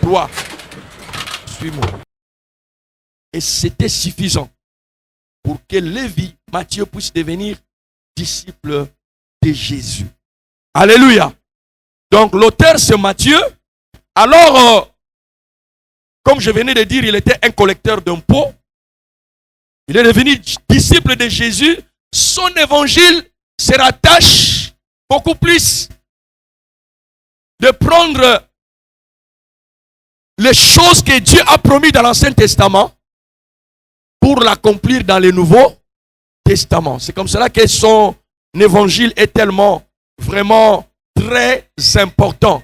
Toi, suis-moi. Et c'était suffisant pour que Lévi, Matthieu, puisse devenir disciple de Jésus. Alléluia. Donc l'auteur c'est Matthieu. Alors, comme je venais de dire, il était un collecteur d'impôts. Il est devenu disciple de Jésus. Son évangile se rattache beaucoup plus de prendre les choses que Dieu a promis dans l'Ancien Testament pour l'accomplir dans le Nouveau Testament. C'est comme cela que son évangile est tellement, vraiment très important.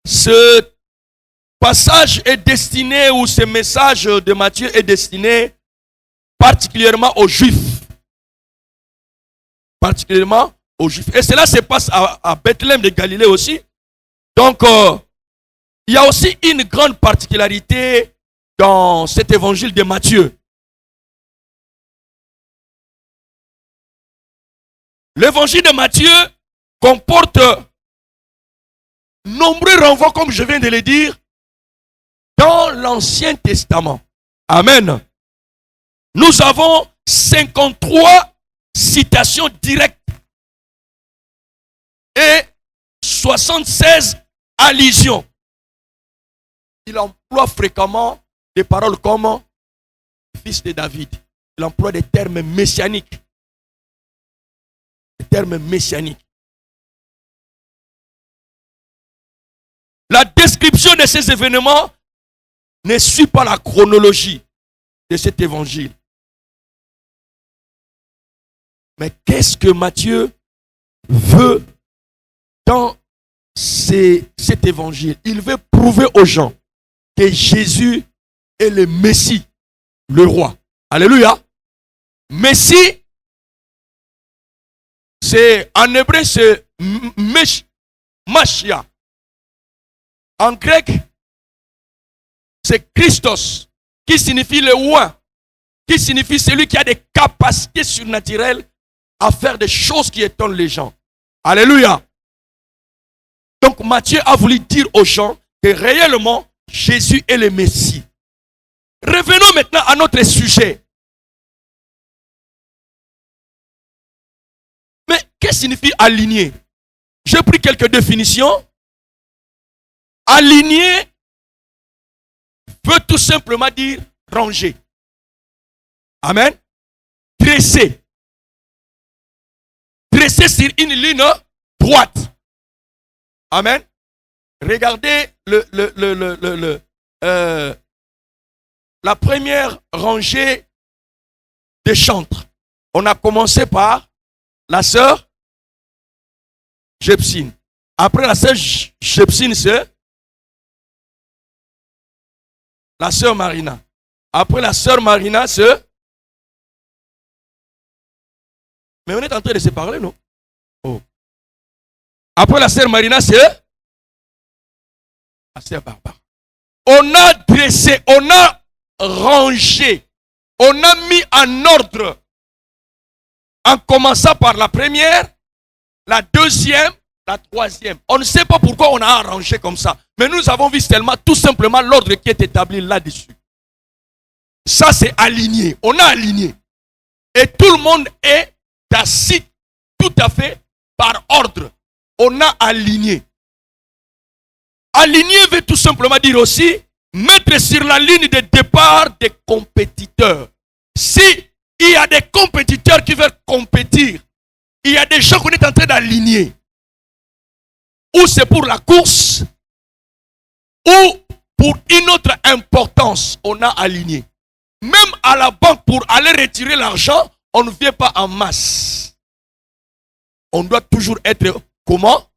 Ce passage est destiné, ou ce message de Matthieu est destiné particulièrement aux Juifs. Particulièrement aux Juifs. Et cela se passe à Bethléem de Galilée aussi. Donc, il y a aussi une grande particularité dans cet évangile de Matthieu. L'évangile de Matthieu comporte nombreux renvois, comme je viens de le dire, dans l'Ancien Testament. Amen. Nous avons 53 citations directes et 76 allusions. Il emploie fréquemment des paroles comme fils de David. Il emploie des termes messianiques. Des termes messianiques. La description de ces événements ne suit pas la chronologie de cet évangile. Mais qu'est-ce que Matthieu veut dans cet évangile? Il veut prouver aux gens que Jésus est le Messie, le roi. Alléluia. Messie, c'est en hébreu, c'est Machia. En grec, c'est Christos, qui signifie le roi, qui signifie celui qui a des capacités surnaturelles à faire des choses qui étonnent les gens. Alléluia. Donc Matthieu a voulu dire aux gens que réellement Jésus est le Messie. Revenons maintenant à notre sujet. Mais qu'est-ce que signifie aligner? J'ai pris quelques définitions. Aligner veut tout simplement dire ranger. Amen. Dresser. Dresser sur une ligne droite. Amen. Regardez la première rangée des chantres. On a commencé par la sœur Jepsine. Après la sœur Jepsine, c'est la sœur Marina. Après la sœur Marina, c'est... Mais on est en train de se parler, non? Oh. Après la sœur Marina, c'est la sœur Barbara. On a dressé, on a rangé, on a mis en ordre, en commençant par la première, la deuxième, la troisième. On ne sait pas pourquoi on a arrangé comme ça. Mais nous avons vu seulement tout simplement l'ordre qui est établi là-dessus. Ça, c'est aligné. On a aligné. Et tout le monde est assis tout à fait par ordre. On a aligné. Aligner veut tout simplement dire aussi mettre sur la ligne de départ des compétiteurs. Si il y a des compétiteurs qui veulent compétir, il y a des gens qu'on est en train d'aligner. Ou c'est pour la course, ou pour une autre importance, on a aligné. Même à la banque, pour aller retirer l'argent, on ne vient pas en masse. On doit toujours être, comment?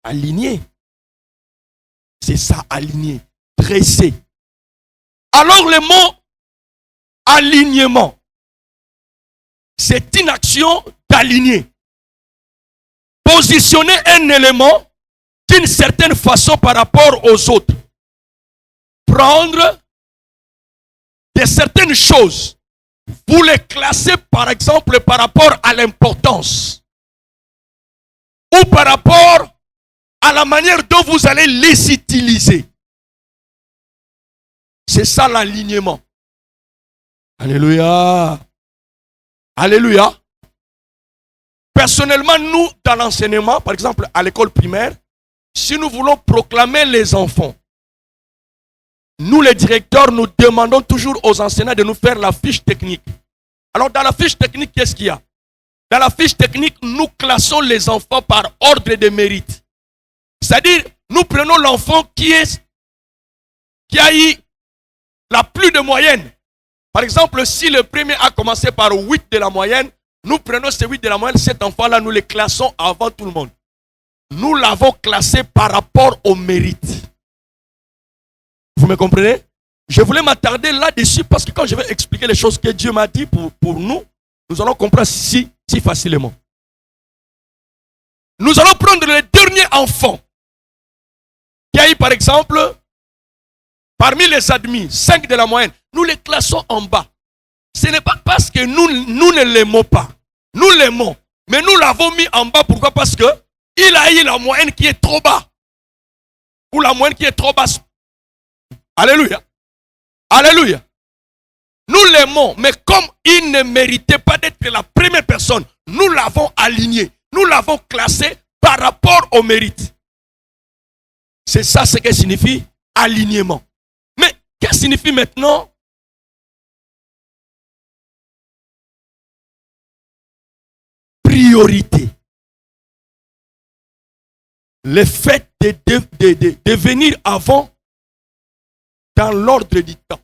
Aligné. C'est ça, aligné, dressé. Alors le mot alignement, c'est une action d'aligner. Positionner un élément d'une certaine façon par rapport aux autres. Prendre de certaines choses, vous les classez par exemple par rapport à l'importance ou par rapport à la manière dont vous allez les utiliser. C'est ça l'alignement. Alléluia. Alléluia. Personnellement, nous, dans l'enseignement, par exemple à l'école primaire, si nous voulons proclamer les enfants, nous les directeurs, nous demandons toujours aux enseignants de nous faire la fiche technique. Alors dans la fiche technique, qu'est-ce qu'il y a? Dans la fiche technique, nous classons les enfants par ordre de mérite. C'est-à-dire, nous prenons l'enfant qui a eu la plus de moyenne. Par exemple, si le premier a commencé par 8 de la moyenne, nous prenons ces 8 de la moyenne, cet enfant-là, nous les classons avant tout le monde. Nous l'avons classé par rapport au mérite. Vous me comprenez? Je voulais m'attarder là-dessus parce que quand je vais expliquer les choses que Dieu m'a dit pour nous, nous allons comprendre si facilement. Nous allons prendre le dernier enfant qui a eu par exemple, parmi les admis, 5 de la moyenne, nous les classons en bas. Ce n'est pas parce que nous ne l'aimons pas. Nous l'aimons. Mais nous l'avons mis en bas. Pourquoi? Parce que il a eu la moyenne qui est trop bas. Ou la moyenne qui est trop basse. Alléluia. Alléluia. Nous l'aimons. Mais comme il ne méritait pas d'être la première personne, nous l'avons aligné. Nous l'avons classé par rapport au mérite. C'est ça ce que signifie alignement. Mais qu'est-ce que signifie maintenant priorité? Le fait de venir avant dans l'ordre du temps.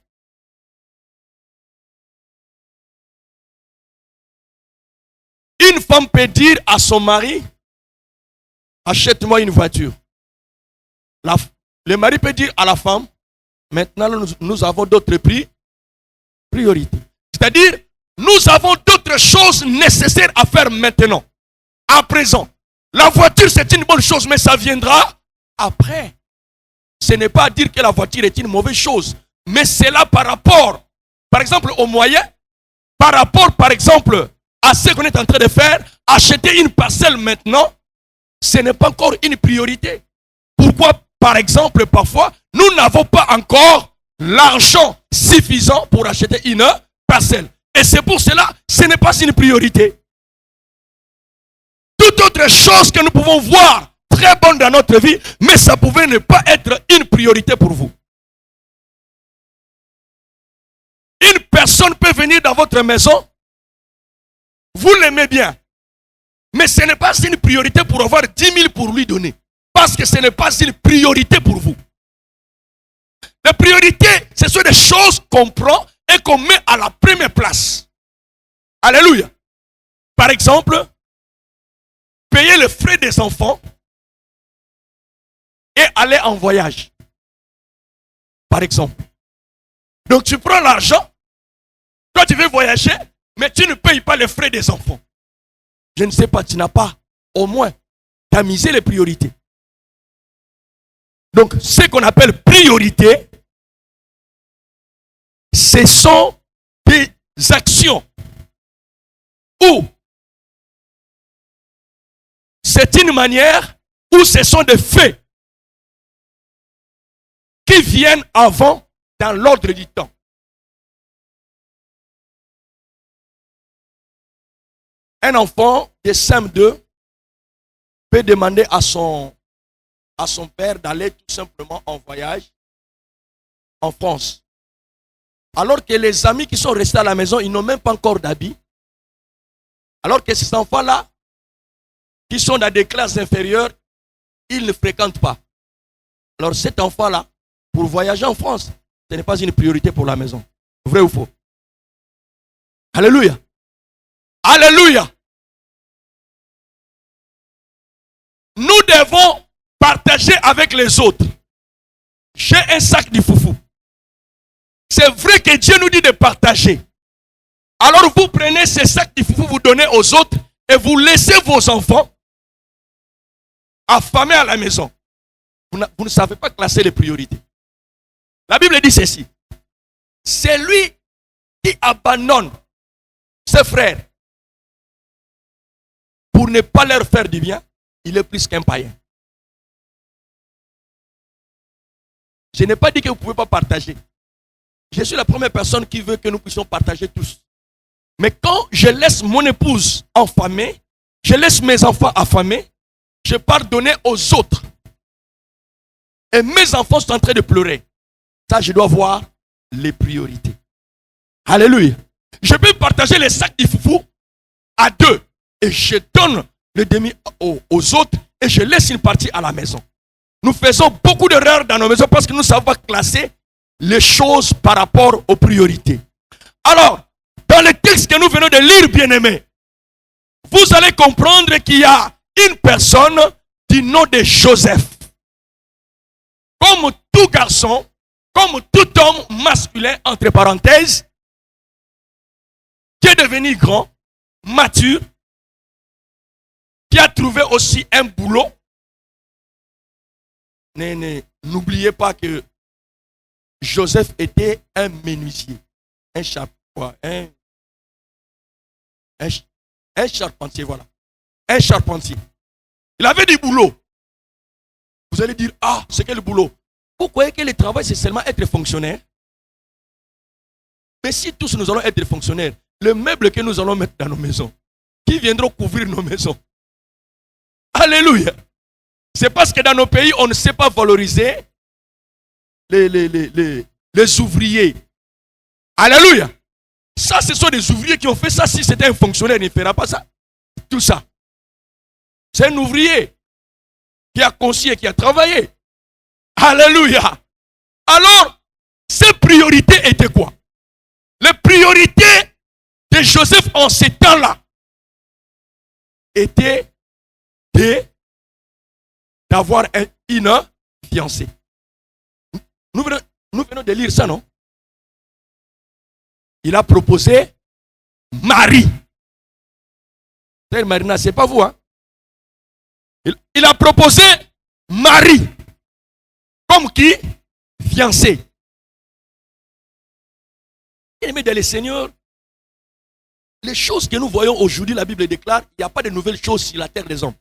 Une femme peut dire à son mari, achète-moi une voiture. Le mari peut dire à la femme, maintenant nous avons d'autres priorités. C'est-à-dire, nous avons d'autres choses nécessaires à faire maintenant, à présent. La voiture, c'est une bonne chose, mais ça viendra après. Ce n'est pas à dire que la voiture est une mauvaise chose, mais c'est là par rapport, par exemple, aux moyens, par rapport, par exemple, à ce qu'on est en train de faire. Acheter une parcelle maintenant, ce n'est pas encore une priorité. Pourquoi, par exemple, parfois, nous n'avons pas encore l'argent suffisant pour acheter une parcelle. Et c'est pour cela, ce n'est pas une priorité. Toute autre chose que nous pouvons voir très bonne dans notre vie, mais ça pouvait ne pas être une priorité pour vous. Une personne peut venir dans votre maison, vous l'aimez bien, mais ce n'est pas une priorité pour avoir 10 000 pour lui donner. Parce que ce n'est pas une priorité pour vous. Les priorités, ce sont des choses qu'on prend et qu'on met à la première place. Alléluia. Par exemple, payer les frais des enfants et aller en voyage. Par exemple. Donc tu prends l'argent, toi tu veux voyager, mais tu ne payes pas les frais des enfants. Je ne sais pas, tu n'as pas au moins tamisé les priorités. Donc ce qu'on appelle priorité, ce sont des actions où c'est une manière où ce sont des faits qui viennent avant dans l'ordre du temps. Un enfant de CM2 peut demander à son père d'aller tout simplement en voyage en France. Alors que les amis qui sont restés à la maison, ils n'ont même pas encore d'habits. Alors que ces enfants-là, qui sont dans des classes inférieures, ils ne fréquentent pas. Alors cet enfant-là, pour voyager en France, ce n'est pas une priorité pour la maison. Vrai ou faux? Alléluia. Alléluia. Nous devons partager avec les autres. J'ai un sac de foufou. C'est vrai que Dieu nous dit de partager. Alors vous prenez ce sac de foufou, vous donnez aux autres et vous laissez vos enfants affamés à la maison. Vous ne savez pas classer les priorités. La Bible dit ceci. C'est lui qui abandonne ses frères pour ne pas leur faire du bien, il est plus qu'un païen. Je n'ai pas dit que vous ne pouvez pas partager. Je suis la première personne qui veut que nous puissions partager tous. Mais quand je laisse mon épouse affamée, je laisse mes enfants affamés, je pars donner aux autres. Et mes enfants sont en train de pleurer. Ça, je dois voir les priorités. Alléluia. Je peux partager les sacs de foufou à 2. Et je donne le demi aux autres et je laisse une partie à la maison. Nous faisons beaucoup d'erreurs dans nos maisons parce que nous ne savons pas classer les choses par rapport aux priorités. Alors, dans le texte que nous venons de lire, bien-aimés, vous allez comprendre qu'il y a une personne du nom de Joseph. Comme tout garçon, comme tout homme masculin, entre parenthèses, qui est devenu grand, mature, qui a trouvé aussi un boulot. N'oubliez pas que Joseph était un menuisier, un charpentier, voilà. Un charpentier. Il avait du boulot. Vous allez dire, ah, c'est quel boulot? Vous croyez que le travail, c'est seulement être fonctionnaire? Mais si tous nous allons être fonctionnaires, le meuble que nous allons mettre dans nos maisons, qui viendront couvrir nos maisons? Alléluia. C'est parce que dans nos pays, on ne sait pas valoriser les ouvriers. Alléluia. Ça, ce sont des ouvriers qui ont fait ça. Si c'était un fonctionnaire, il ne fera pas ça. Tout ça. C'est un ouvrier qui a conçu et qui a travaillé. Alléluia. Alors, ses priorités étaient quoi? Les priorités de Joseph en ces temps-là étaient d'avoir une fiancée. Nous venons de lire ça, non? Il a proposé Marie. Marina, c'est pas vous, hein? Il a proposé Marie. Comme qui? Fiancée. Aimés dans le Seigneur, les choses que nous voyons aujourd'hui, la Bible déclare, il n'y a pas de nouvelles choses sur la terre des hommes.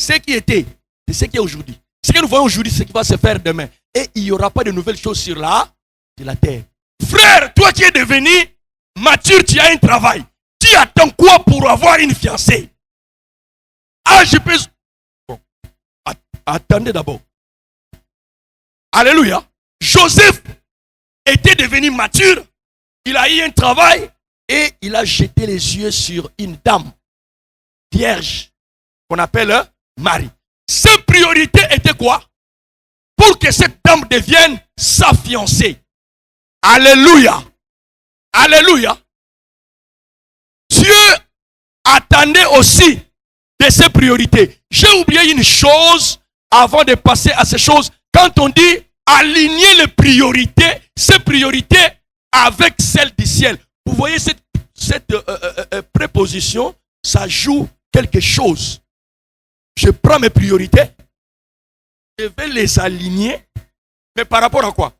Ce qui était, c'est ce qui est aujourd'hui. Ce que nous voyons aujourd'hui, c'est ce qui va se faire demain. Et il n'y aura pas de nouvelles choses sur la terre. Frère, toi qui es devenu mature, tu as un travail. Tu attends quoi pour avoir une fiancée? Ah, je peux... Bon. Attendez d'abord. Alléluia. Joseph était devenu mature. Il a eu un travail et il a jeté les yeux sur une dame vierge qu'on appelle Marie. Ses priorités étaient quoi? Pour que cette dame devienne sa fiancée. Alléluia. Alléluia. Dieu attendait aussi de ses priorités. J'ai oublié une chose avant de passer à ces choses. Quand on dit aligner les priorités, ces priorités avec celles du ciel. Vous voyez cette préposition, ça joue quelque chose. Je prends mes priorités, je vais les aligner, mais par rapport à quoi?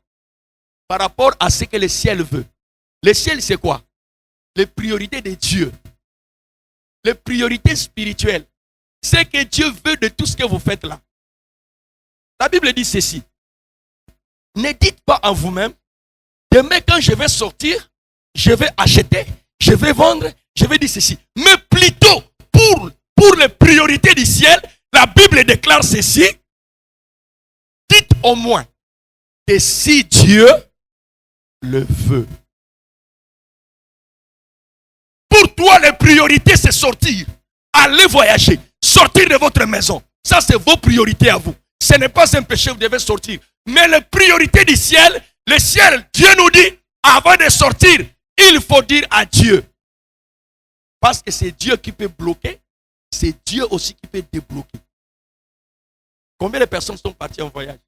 Par rapport à ce que le ciel veut. Le ciel, c'est quoi? Les priorités de Dieu. Les priorités spirituelles. Ce que Dieu veut de tout ce que vous faites là. La Bible dit ceci. Ne dites pas en vous-même, demain quand je vais sortir, je vais acheter, je vais vendre, je vais dire ceci. Mais plutôt, pour les priorités du ciel, la Bible déclare ceci. Dites au moins que si Dieu le veut. Pour toi, les priorités, c'est sortir. Aller voyager. Sortir de votre maison. Ça, c'est vos priorités à vous. Ce n'est pas un péché, vous devez sortir. Mais les priorités du ciel, le ciel, Dieu nous dit, avant de sortir, il faut dire à Dieu. Parce que c'est Dieu qui peut bloquer, c'est Dieu aussi qui peut débloquer. Combien de personnes sont parties en voyage?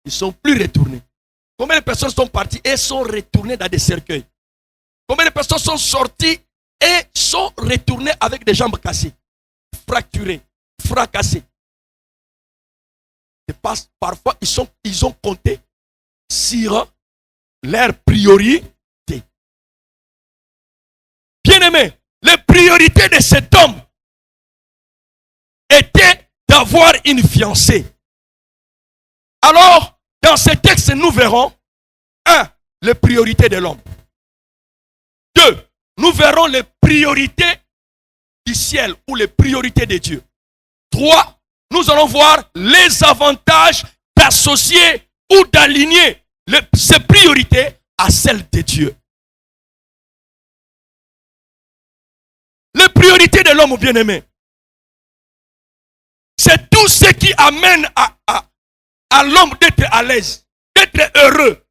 Ils ne sont plus retournés. Combien de personnes sont parties et sont retournées dans des cercueils? Combien de personnes sont sorties et sont retournées avec des jambes cassées, fracturées, fracassées? Et parfois, ils ont compté sur leurs priorités. Bien-aimé, les priorités de cet homme étaient d'avoir une fiancée. Alors, Dans ce texte, nous verrons 1. Les priorités de l'homme. 2. Nous verrons les priorités du ciel ou les priorités de Dieu. 3. Nous allons voir les avantages d'associer ou d'aligner ces priorités à celles de Dieu. Les priorités de l'homme bien-aimé, c'est tout ce qui amène à l'homme d'être à l'aise, d'être heureux,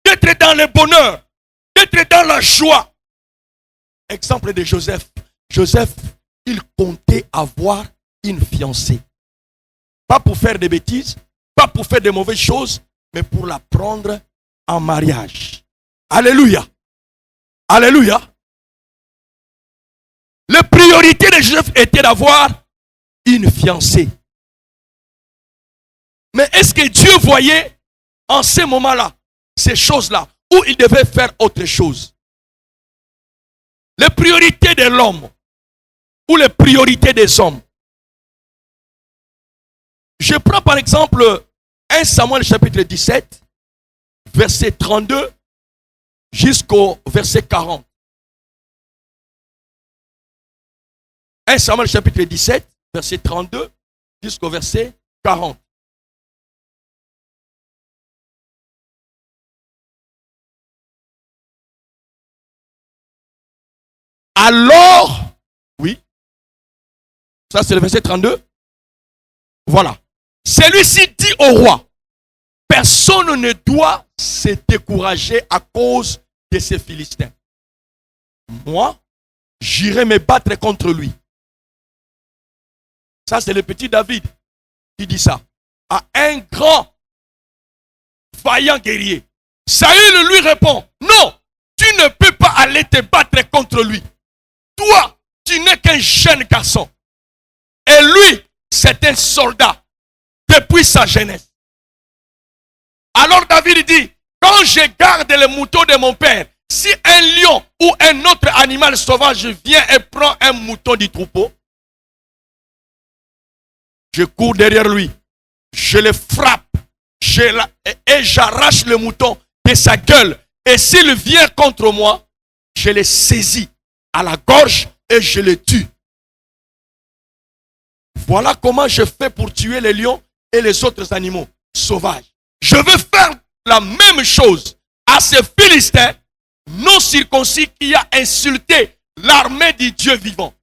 d'être dans le bonheur, d'être dans la joie. Exemple de Joseph. Joseph, il comptait avoir une fiancée. Pas pour faire des bêtises, pas pour faire de mauvaises choses, mais pour la prendre en mariage. Alléluia. Alléluia. Les priorités de Joseph étaient d'avoir une fiancée. Mais est-ce que Dieu voyait en ces moments-là, ces choses-là, où il devait faire autre chose? Les priorités de l'homme ou les priorités des hommes. Je prends par exemple 1 Samuel chapitre 17, verset 32 jusqu'au verset 40. 1 Samuel chapitre 17, verset 32 jusqu'au verset 40. Alors, oui, ça c'est le verset 32. Voilà. Celui-ci dit au roi, personne ne doit se décourager à cause de ces Philistins. Moi, j'irai me battre contre lui. Ça, c'est le petit David qui dit ça. À un grand, vaillant guerrier. Saül lui répond, non, tu ne peux pas aller te battre contre lui. Toi, tu n'es qu'un jeune garçon. Et lui, c'est un soldat depuis sa jeunesse. Alors David dit, quand je garde les moutons de mon père, si un lion ou un autre animal sauvage vient et prend un mouton du troupeau, je cours derrière lui, je le frappe et j'arrache le mouton de sa gueule. Et s'il vient contre moi, je le saisis à la gorge et je le tue. Voilà comment je fais pour tuer les lions et les autres animaux sauvages. Je veux faire la même chose à ces Philistins non circoncis qui a insulté l'armée du Dieu vivant.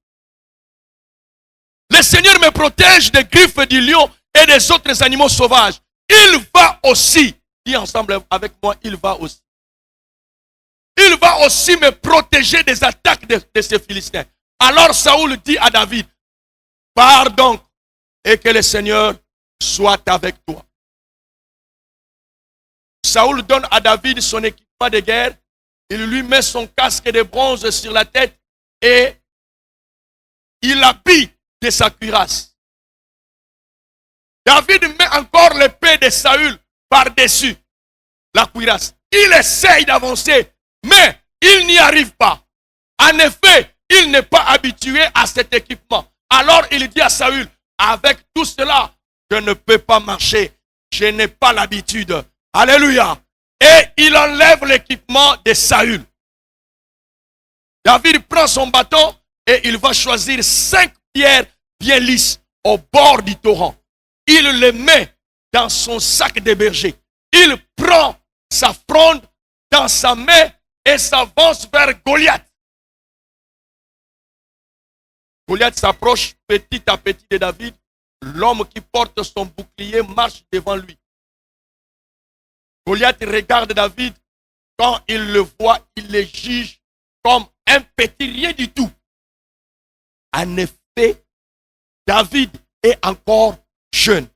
Le Seigneur me protège des griffes du lion et des autres animaux sauvages. Il va aussi, dis ensemble avec moi, il va aussi. Il va aussi me protéger des attaques de ces Philistins. Alors Saoul dit à David, pars donc et que le Seigneur soit avec toi. Saoul donne à David son équipement de guerre. Il lui met son casque de bronze sur la tête et il l'habille de sa cuirasse. David met encore l'épée de Saül par-dessus la cuirasse. Il essaye d'avancer, mais il n'y arrive pas. En effet, il n'est pas habitué à cet équipement. Alors il dit à Saül, avec tout cela, je ne peux pas marcher. Je n'ai pas l'habitude. Alléluia. Et il enlève l'équipement de Saül. David prend son bâton et il va choisir 5 pierres bien lisses au bord du torrent. Il les met dans son sac de berger. Il prend sa fronde dans sa main et s'avance vers Goliath. Goliath s'approche petit à petit de David. L'homme qui porte son bouclier marche devant lui. Goliath regarde David. Quand il le voit, il le juge comme un petit rien du tout. En effet, David est encore jeune.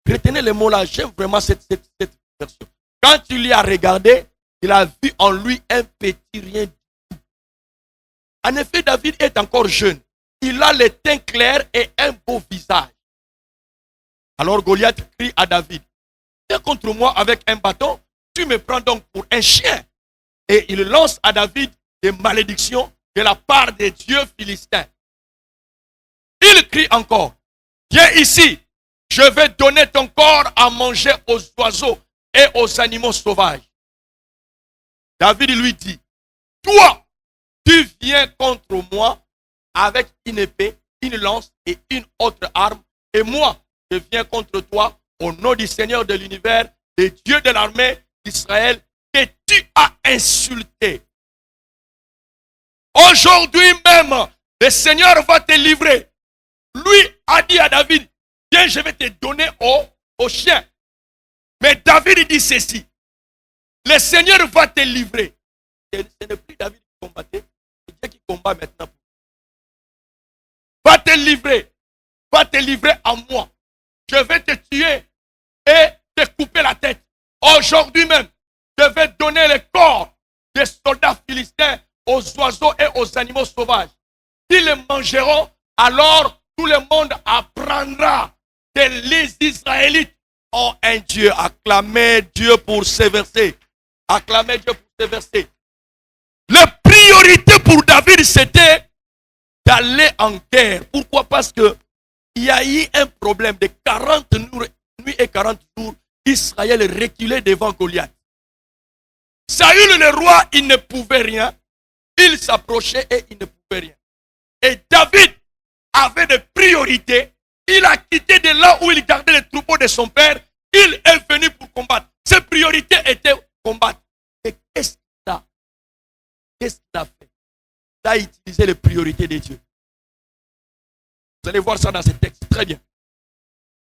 Retenez le mot là, j'aime vraiment cette version. Quand il y a regardé, il a vu en lui un petit rien du tout. En effet, David est encore jeune. Il a le teint clair et un beau visage. Alors Goliath crie à David, viens contre moi avec un bâton, tu me prends donc pour un chien. Et il lance à David des malédictions de la part des dieux philistins. Il crie encore, viens ici, je vais donner ton corps à manger aux oiseaux et aux animaux sauvages. David lui dit, toi, tu viens contre moi avec une épée, une lance et une autre arme, et moi, je viens contre toi au nom du Seigneur de l'univers, le Dieu de l'armée d'Israël, que tu as insulté. Aujourd'hui même, le Seigneur va te livrer. Lui a dit à David, viens, je vais te donner au chien. Mais David dit ceci, le Seigneur va te livrer. Ce n'est plus David qui combattait, c'est Dieu qui combat maintenant. Va te livrer à moi. Je vais te tuer et te couper la tête. Aujourd'hui même, je vais donner le corps des soldats philistins aux oiseaux et aux animaux sauvages. Ils les mangeront, alors tout le monde apprendra que les Israélites ont un Dieu. Acclamez Dieu pour ces versets. Acclamez Dieu pour ces versets. La priorité pour David, c'était d'aller en guerre. Pourquoi? Parce que il y a eu un problème de 40 nuits et 40 jours. Israël reculait devant Goliath. Saül le roi, il ne pouvait rien. Il s'approchait et il ne pouvait rien. Et David avait des priorités. Il a quitté de là où il gardait les troupeaux de son père. Il est venu pour combattre. Ses priorités étaient combattre. Et qu'est-ce qu'il a fait? Il a utilisé les priorités de Dieu. Vous allez voir ça dans ce texte. Très bien.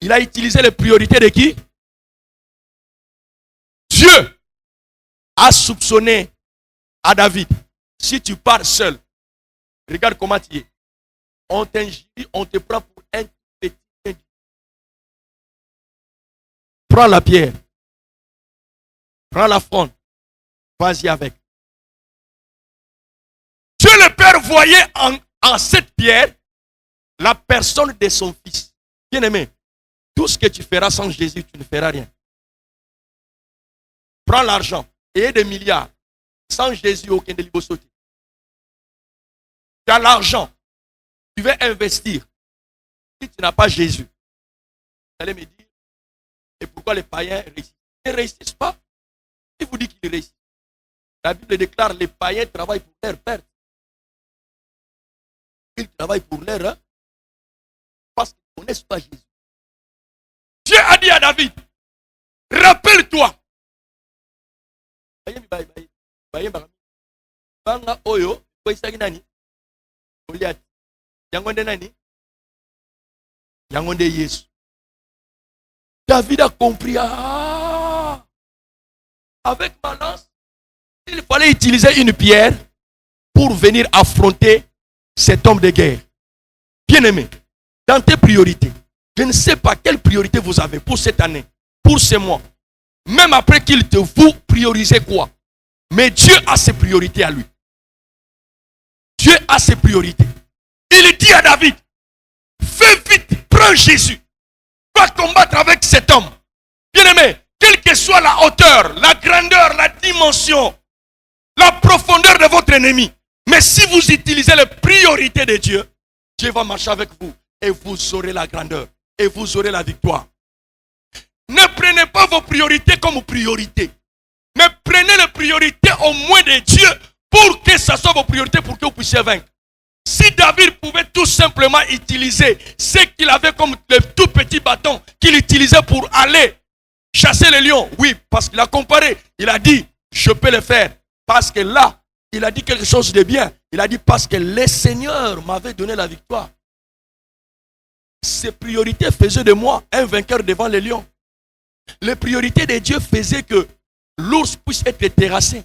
Il a utilisé les priorités de qui? Dieu a soupçonné à David. Si tu pars seul, regarde comment tu es. On t'injurie, on te prend pour un petit. Prends la pierre. Prends la fronde. Vas-y avec. Dieu le Père voyait en cette pierre la personne de son fils. Bien-aimé, tout ce que tu feras sans Jésus, tu ne feras rien. Prends l'argent et des milliards. Sans Jésus, aucun de l'Ibo sauté. Tu as l'argent. Tu veux investir. Si tu n'as pas Jésus, vous allez me dire, et pourquoi les païens réussissent? Ils ne réussissent pas. Qui vous dit qu'ils réussissent? La Bible déclare, les païens travaillent pour leur perte. Ils travaillent pour leur, parce qu'ils ne connaissent pas Jésus. Dieu a dit à David, rappelle-toi. David a compris. Avec ma lance, il fallait utiliser une pierre pour venir affronter cet homme de guerre. Bien-aimé, dans tes priorités, je ne sais pas quelle priorité vous avez pour cette année, pour ce mois. Même après qu'il te vous priorisez quoi? Mais Dieu a ses priorités à lui. Dieu a ses priorités. Il dit à David, fais vite, prends Jésus. Va combattre avec cet homme. Bien-aimé, quelle que soit la hauteur, la grandeur, la dimension, la profondeur de votre ennemi. Mais si vous utilisez les priorités de Dieu, Dieu va marcher avec vous et vous aurez la grandeur et vous aurez la victoire. Ne prenez pas vos priorités comme priorité, mais prenez les priorités au moins de Dieu pour que ce soit vos priorités pour que vous puissiez vaincre. Si David pouvait tout simplement utiliser ce qu'il avait comme le tout petit bâton qu'il utilisait pour aller chasser les lions, oui, parce qu'il a comparé, il a dit, je peux le faire. Parce que là, il a dit quelque chose de bien. Il a dit, parce que le Seigneur m'avait donné la victoire. Ses priorités faisaient de moi un vainqueur devant les lions. Les priorités de Dieu faisaient que l'ours puisse être terrassé.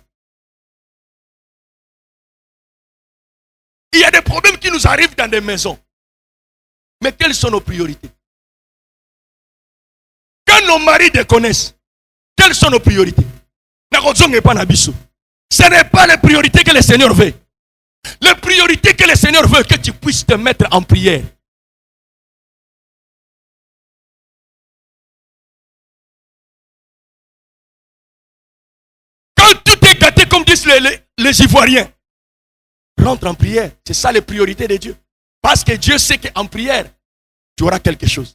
Il y a des problèmes qui nous arrivent dans des maisons. Mais quelles sont nos priorités? Quand nos maris déconnaissent, quelles sont nos priorités? Ce n'est pas les priorités que le Seigneur veut. Les priorités que le Seigneur veut, que tu puisses te mettre en prière. Quand tout est gâté, comme disent les Ivoiriens, rentre en prière. C'est ça les priorités de Dieu. Parce que Dieu sait qu'en prière, tu auras quelque chose.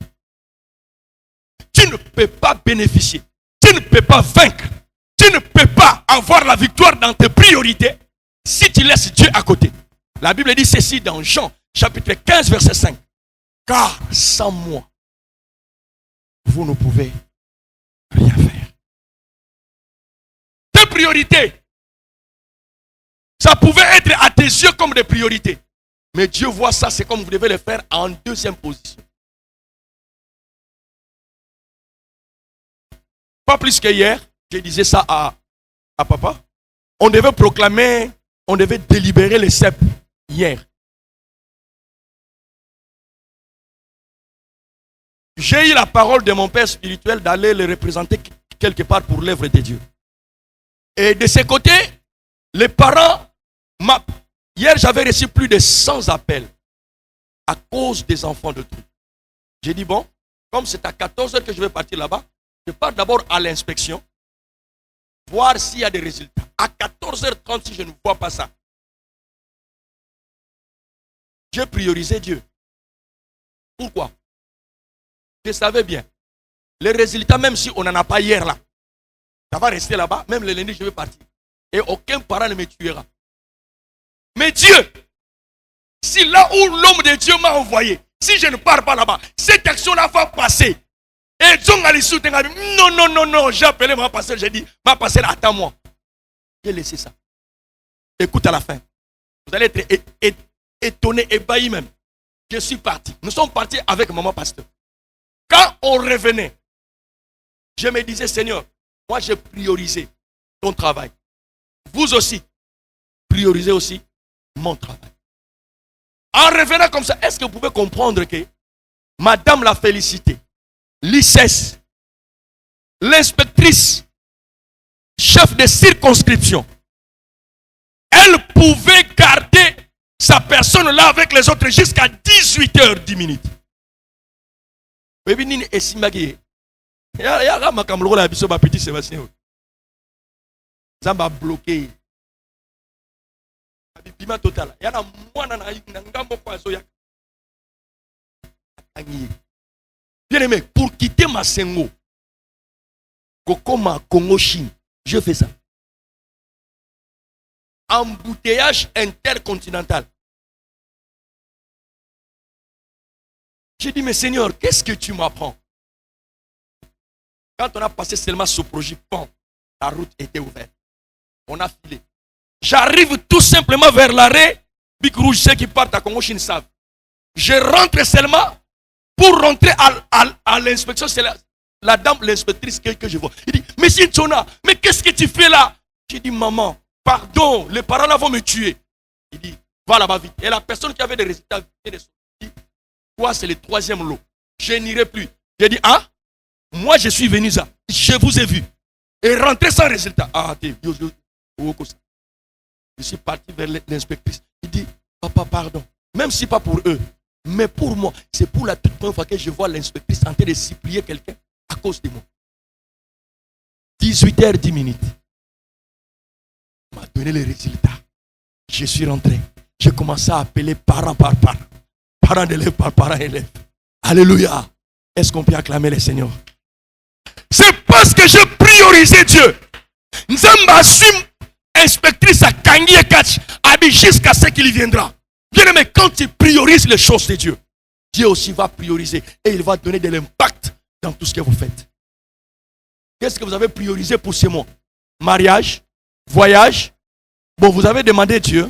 ne peux pas bénéficier, tu ne peux pas vaincre, tu ne peux pas avoir la victoire dans tes priorités si tu laisses Dieu à côté. La Bible dit ceci dans Jean, chapitre 15, verset 5. Car sans moi, vous ne pouvez rien faire. Tes priorités, ça pouvait être à tes yeux comme des priorités. Mais Dieu voit ça, c'est comme vous devez le faire en deuxième position. Pas plus que hier, je disais ça à papa. On devait proclamer, on devait délibérer les CEP hier. J'ai eu la parole de mon père spirituel d'aller le représenter quelque part pour l'œuvre de Dieu. Et de ce côté, les parents, hier j'avais reçu plus de 100 appels à cause des enfants de tout. J'ai dit bon, comme c'est à 14h que je vais partir là-bas, je pars d'abord à l'inspection, voir s'il y a des résultats. À 14h30, si je ne vois pas ça, j'ai priorisé Dieu. Pourquoi? Je savais bien. Les résultats, même si on n'en a pas hier là, ça va rester là-bas. Même le lundi, je vais partir. Et aucun parent ne me tuera. Mais Dieu, si là où l'homme de Dieu m'a envoyé, si je ne pars pas là-bas, cette action-là va passer. Et John Alissou Tenga dit, non, j'ai appelé ma pasteur, j'ai dit, ma pasteur, attends-moi. J'ai laissé ça. Écoute à la fin. Vous allez être étonné, ébahi même. Je suis parti. Nous sommes partis avec maman pasteur. Quand on revenait, je me disais, Seigneur, moi j'ai priorisé ton travail. Vous aussi, priorisez aussi mon travail. En revenant comme ça, est-ce que vous pouvez comprendre que Madame l'a félicité, l'ICES, l'inspectrice, chef de circonscription, elle pouvait garder sa personne là avec les autres jusqu'à 18h10. Bébé nini esimaki ya ga makamlo la biso ba petit Sébastien zamba bloqué bima total ya na mwana na ngambo kwa zo ya bien aimé pour quitter Masengo Kokoma Congo Chine je fais ça embouteillage intercontinental. J'ai dit, mais Seigneur, qu'est-ce que tu m'apprends? Quand on a passé seulement ce projet, bon, la route était ouverte. On a filé. J'arrive tout simplement vers l'arrêt Big Rouge, ceux qui partent à Congo Chine savent. Je rentre seulement pour rentrer à l'inspection. C'est la dame, l'inspectrice que je vois. Il dit, Monsieur Tchona, mais qu'est-ce que tu fais là? J'ai dit, maman, pardon, les parents là vont me tuer. Il dit, va là-bas vite. Et la personne qui avait des résultats, toi, c'est le troisième lot. Je n'irai plus. J'ai dit, ah, moi je suis venu ça. Je vous ai vu. Et rentré sans résultat. Ah, je suis parti vers l'inspectrice. Il dit, papa, pardon. Même si pas pour eux, mais pour moi, c'est pour la toute première fois que je vois l'inspectrice en train de supplier quelqu'un à cause de moi. 18h10. On m'a donné les résultats. Je suis rentré. J'ai commencé à appeler parents par parents. Parents d'élèves par parents élèves. Alléluia. Est-ce qu'on peut acclamer le Seigneur? C'est parce que j'ai priorisé Dieu. Nzamba assume inspectrice à Kangi et Katch jusqu'à ce qu'il viendra. Bien aimé, quand tu priorises les choses de Dieu, Dieu aussi va prioriser et il va donner de l'impact dans tout ce que vous faites. Qu'est-ce que vous avez priorisé pour ce mois? Mariage, voyage. Bon, vous avez demandé Dieu.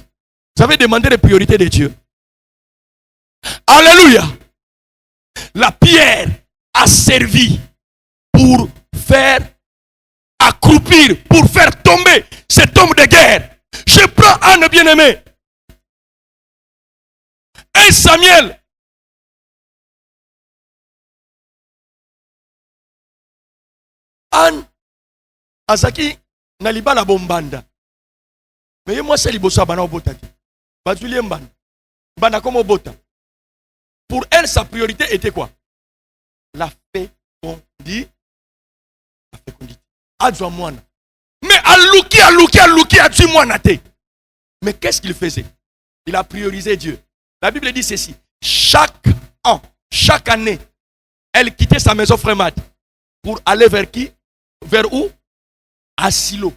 Vous avez demandé les priorités de Dieu. Alléluia. La pierre a servi pour faire accroupir, pour faire tomber cet homme de guerre. Je prends Anne bien-aimé. Et Samuel. Anne Azaki Naliba la bombanda. Mais moi c'est liboso bana obota. Bazuli mbanda. Bana comme obota. Pour elle, sa priorité était quoi? La fécondité. La fécondité. Adjoint-moine. Mais Alouki, adjoint-moine. Mais qu'est-ce qu'il faisait? Il a priorisé Dieu. La Bible dit ceci. Chaque an, chaque année, elle quittait sa maison Frémad pour aller vers qui? Vers où? À Silo.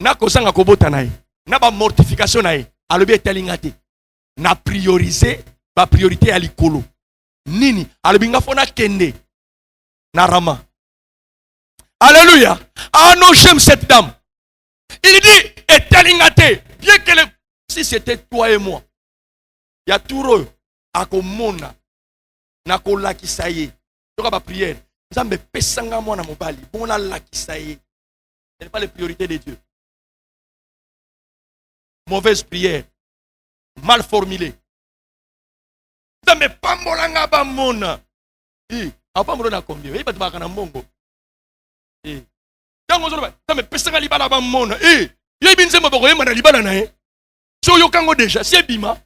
Na kosanga kobota na ye. Na ba mortification na ye. Alobi etelinga te. Na prioriser ba priorité ya likolo. Nini? Alobi nga fona kende. Na Rama. Alléluia. Ah non, j'aime cette dame. Il dit etelinga te. Bien que si c'était toi et moi. Il y a tout eux à komona. Na kolakisa ye. Tu ba prière. Nzambe pesanga mwana mobali. Bon la lakisa ye. Ce n'est pas les priorités de Dieu. Mauvaise prière. Mal formulée. Nzambe pambolanga ba mona. Apa mona combien? Il va te marquer na mbongo. Tango zoba. Nzambe pesanga libala ba mona. Yebi nzembo boko yema na libala na ye. So yokango déjà, c'est bima.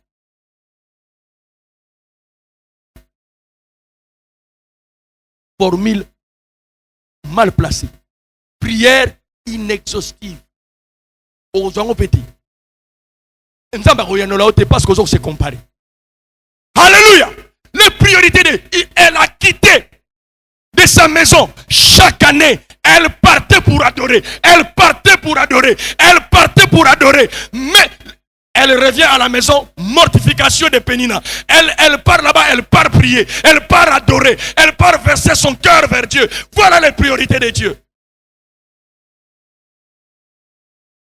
Formule mal placée. Prière inexhaustive. Aux gens petit. Parce qu'aux autres c'est comparé. Alléluia. Les priorités elle a quitté de sa maison chaque année. Elle partait pour adorer. Elle partait pour adorer. Elle partait pour adorer. Mais elle revient à la maison, mortification de Pénina. Elle part là-bas, elle part prier. Elle part adorer. Elle part verser son cœur vers Dieu. Voilà les priorités de Dieu.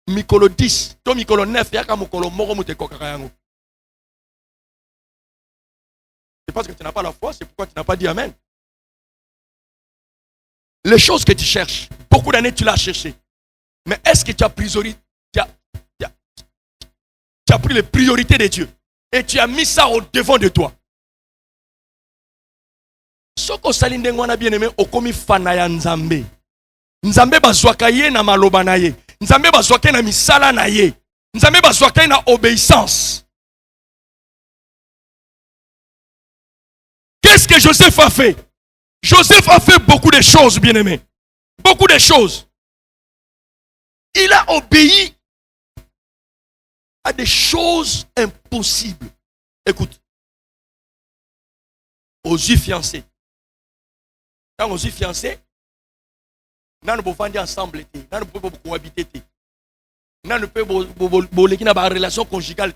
Mikolo 10, to Mikolo 9, yaka mokolo moko muteko kakayango. C'est parce que tu n'as pas la foi, c'est pourquoi tu n'as pas dit Amen. Les choses que tu cherches, beaucoup d'années tu l'as cherché. Mais est-ce que tu as pris les priorités de Dieu et tu as mis ça au devant de toi? Soko salinde ngwana bien-aimé okomi fana ya Nzambe. Nzambe bazwaka ye na maloba na ye. Nzambe bazwaka na misala na ye. Nzambe bazwaka na obéissance. Qu'est-ce que Joseph a fait? Joseph a fait beaucoup de choses, bien-aimé. Beaucoup de choses. Il a obéi à des choses impossibles. Écoute. Aux yeux fiancés. Quand aux yeux fiancés, nous ne pouvons pas ensemble. Nous ne pouvons pas cohabiter. Nous ne pouvons pas avoir une relation conjugale.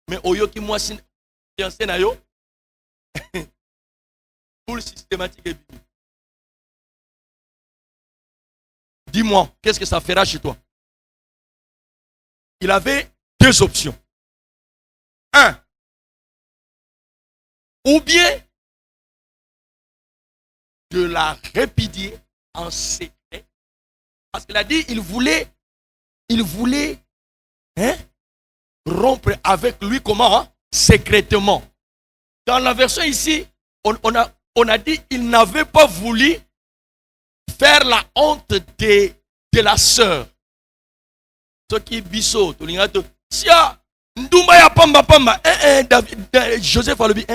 Mais au lieu que moi, fiancé, tout le systématique est venu. Dis-moi, qu'est-ce que ça fera chez toi? Il avait deux options. Un, ou bien de la répudier en secret. Parce qu'il a dit, il voulait rompre avec lui comment? Secrètement. Dans la version ici, on a dit, il n'avait pas voulu faire la honte de la sœur. Ce qui est biso, sia, ndumba ya pamba pamba, Joseph a le dit,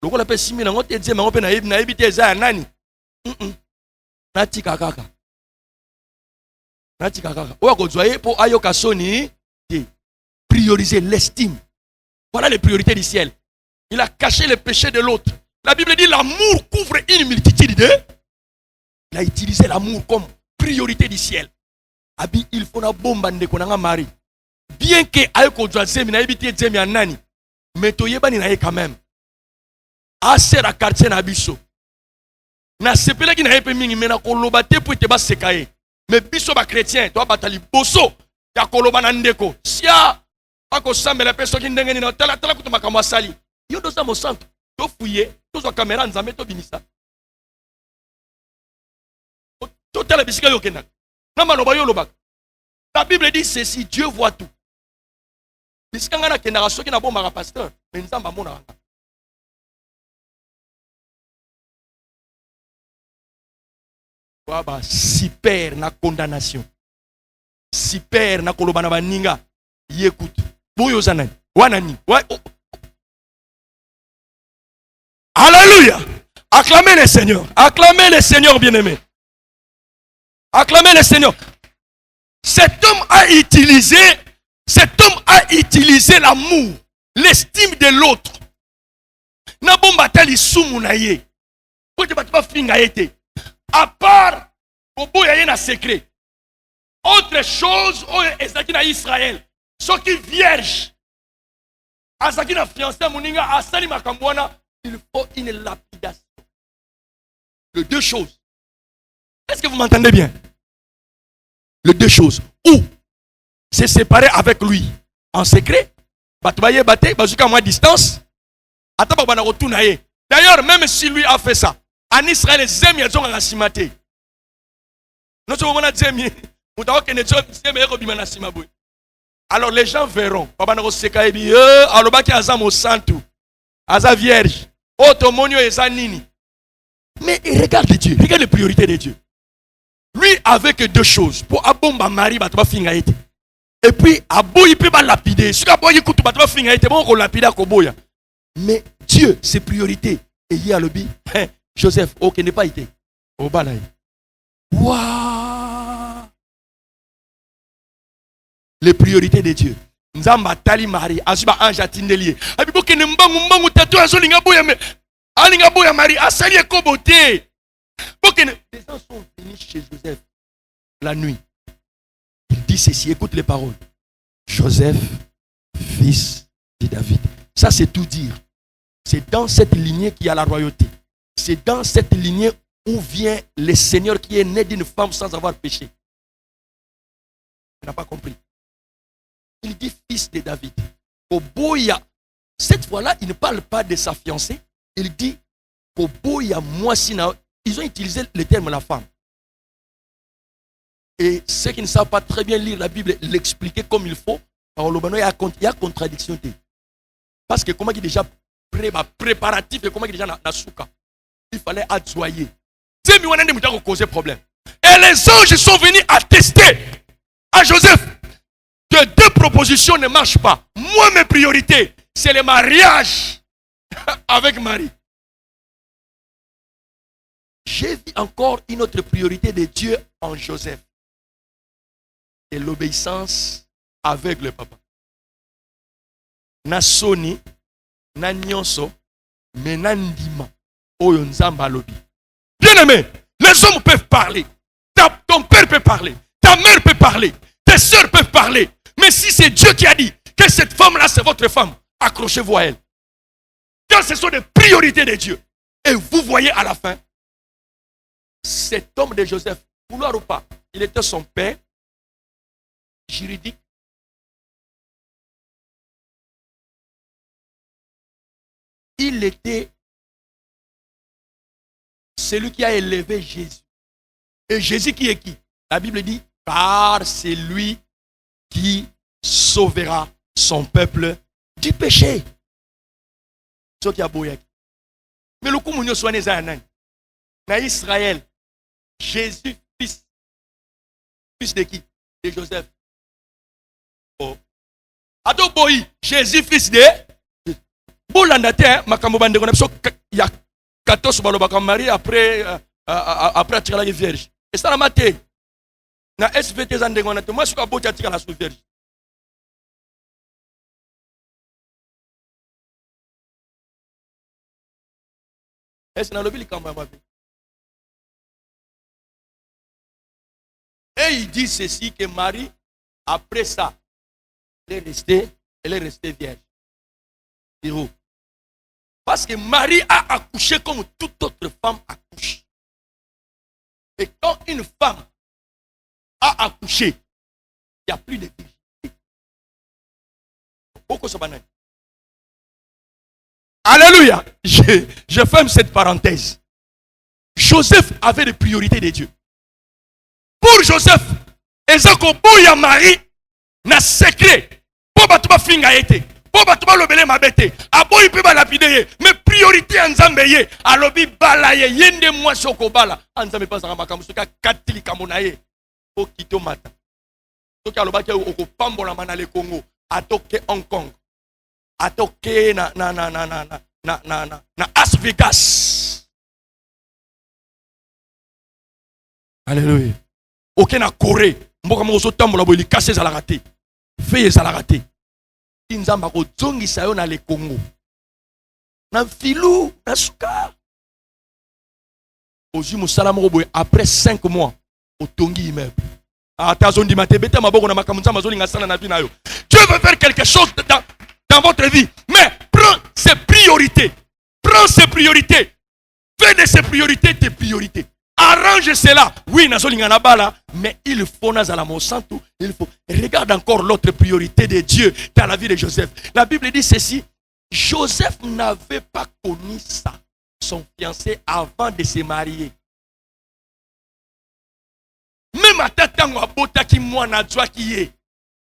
le qu'on appelle Simon, on te dit, mais on peut naïbiter ça, nani. Nati kakaka. Nati kakaka. Ou à Godzoye pour ayoka soni, prioriser l'estime. Voilà les priorités du ciel. Il a caché les péchés de l'autre. La Bible dit l'amour couvre une multitude de. Il a utilisé l'amour comme priorité du ciel. Abi, il faut na bomba ndekonanga mari. Bien que ayoko djazemi na ebiti djemi anani, mais toyeba ni naye quand même. Asera quartier na biso. Na sepela ki na yepe mingi mena koloba te pour te ba sekaye. Mais biso ba chrétien, toi batali boso ya koloba na ndeko. Sia ako sambela peso ki ndenge ni na tala kutuma kama sali. Yo dosa mo santo. To fouiller, to zo caméra nzambe to binisa. To tala bisika yo kenak. Na maloba yo lobak. La Bible dit ceci, Dieu voit tout. Bisika ngana kenaka soki na bomba pasteur, mais nzamba mona. Waba super na condamnation. Super na koloba na baninga. Yécoute. Boyo zanani. Wanani. Alléluia. Acclamez le Seigneur. Acclamez le Seigneur bien-aimé. Acclamez le Seigneur. Cet homme a utilisé l'amour, l'estime de l'autre. na bomba tali sumu na ye po te bato bafinga ye te à part koboya ye na secret. Autre chose oyo ezalaki na Israël soki vierge azalaki na fiancé moninga asali makambo wana, il faut une lapidation. Les deux choses. Est-ce que vous m'entendez bien? Les deux choses. Ou se séparer avec lui en secret, batubaye bate, bazuka à distance, ataba bana retourna ye. D'ailleurs, même si lui a fait ça, en Israël, zemi yazonga na simate. Nous sommes en zemi, mutawa kene zemi eko bimana simaboy. Alors les gens verront, papa na seka ebi, alobaki azam au santu, aza vierge, otomonio eza nini. Mais regarde Dieu, regarde les priorités de Dieu. Lui avec deux choses, pour abomba mari batuba finga ete. Et puis aboyi pe ba lapider, suka boyi kutu batuba finga ete, bon ko lapida ko boya. Mais Dieu, ses priorités, et y a le bi, Joseph, ok, n'est pas été. Au balaye. Waouh! Les priorités de Dieu. Nzamba tali mari, asuba anja tindelier. Abibo ke mbangu tatou azolinga boya me. Alinga boya mari, asali ekobote. Les gens sont venus chez Joseph la nuit. Il dit ceci, écoute les paroles. Joseph, fils de David. Ça c'est tout dire. C'est dans cette lignée qu'il y a la royauté. C'est dans cette lignée où vient le Seigneur qui est né d'une femme sans avoir péché. Il n'a pas compris. Il dit fils de David. Koboya. Cette fois-là, il ne parle pas de sa fiancée. Il dit Koboya Moissina. Ils ont utilisé le terme la femme. Et ceux qui ne savent pas très bien lire la Bible, l'expliquer comme il faut, il y a contradiction. Parce que comment il est déjà préparatif et comment il est déjà dans la souka. Il fallait adjoyer. C'est mieux causer problème. Et les anges sont venus attester à Joseph que deux propositions ne marchent pas. Moi, mes priorités, c'est le mariage avec Marie. J'ai vu encore une autre priorité de Dieu en Joseph. C'est l'obéissance avec le papa. Na soni, na nyonso, mais na ndima. Oyo nzamba lobi. Bien aimé, les hommes peuvent parler. Ton père peut parler. Ta mère peut parler. Tes soeurs peuvent parler. Mais si c'est Dieu qui a dit que cette femme-là, c'est votre femme, accrochez-vous à elle. Car ce sont des priorités de Dieu. Et vous voyez à la fin, cet homme de Joseph, vouloir ou pas, il était son père juridique. Il était celui qui a élevé Jésus. Et Jésus qui est qui? La Bible dit, car c'est lui qui sauvera son peuple du péché. Ce qui a beau. Mais le coup, nous sommes en Israël. Jésus, fils de qui? De Joseph. Oh. Ado boy, Jésus, fils de Bolandate, Makamobande, il y a 14 balobaka Marie après attirer la vierge. Et ça la maté. Na SVT zandengonate, moi je suis à bout attirer la sous vierge. Est-ce que dans le bilan quand et il dit ceci que Marie, après ça, elle est restée vierge. Zéro. Parce que Marie a accouché comme toute autre femme accouche. Et quand une femme a accouché, il n'y a plus de virginité. Pourquoi ça va? Alléluia. Je ferme cette parenthèse. Joseph avait des priorités de Dieu. Pour Joseph, ezako boya Marie na secret. Pour batuba finga ete. Pour batuba lobele mabete. Aboyi pe ba lapide. Mais priorité en Nzambe alobi balaye yende moi soko bala. Nzambe pas za makambo soka katili kamonaye. O kito mata. Soka alobaki oko pambola manale Congo, atoke Hong Kong. Atoke na Las Vegas. Alléluia. Ok na Corée. Mboka mo so tambola bo li kase za la raté. Feye za la raté. Nzamba ko zongi sayo na le Congo. na filou, na souka. Après 5 mois, au tongi immeuble. Dieu veut faire quelque chose dans votre vie, mais prends ses priorités. Prends ses priorités. Fais de ses priorités tes priorités. Arrange cela. Oui, mais il faut il faut. Regarde encore l'autre priorité de Dieu dans la vie de Joseph. La Bible dit ceci. Joseph n'avait pas connu ça, son fiancé, avant de se marier. Même à Tatango Abotaki Mwana qui est.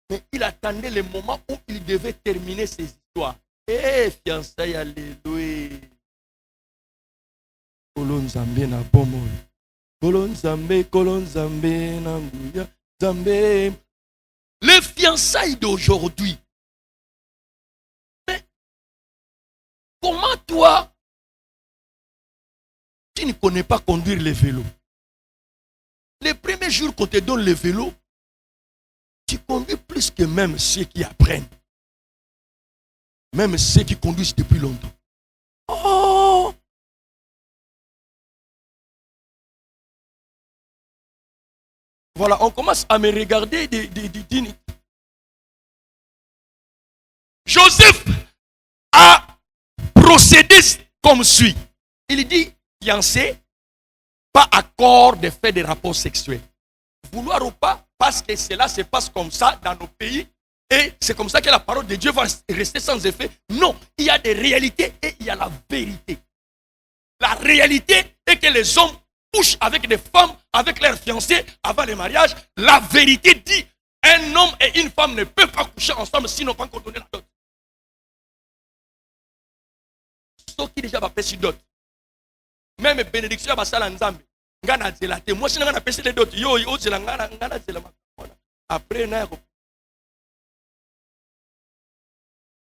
Mais il attendait le moment où il devait terminer ses histoires. Eh, fiancé, alléluia. Kolon Zambé na bomo. Kolon Zambé na mbouya. Zambé. Les fiançailles d'aujourd'hui. Mais comment toi, tu ne connais pas conduire les vélos? Les premiers jours qu'on te donne le vélo, tu conduis plus que même ceux qui apprennent. Même ceux qui conduisent depuis longtemps. Oh! Voilà, on commence à me regarder. Joseph a procédé comme suit. Il dit, fiancé, pas accord de faire des rapports sexuels. Vouloir ou pas, parce que cela se passe comme ça dans nos pays, et c'est comme ça que la parole de Dieu va rester sans effet. Non, il y a des réalités et il y a la vérité. La réalité est que les hommes couchent avec des femmes, avec leurs fiancés, avant le mariage. La vérité dit, un homme et une femme ne peuvent pas coucher ensemble s'ils n'ont pas encore donné la dot. Ceux qui déjà va passer dot. Même bénédiction va ça l'ensemble. Moi, si je n'ai pas les dots, après,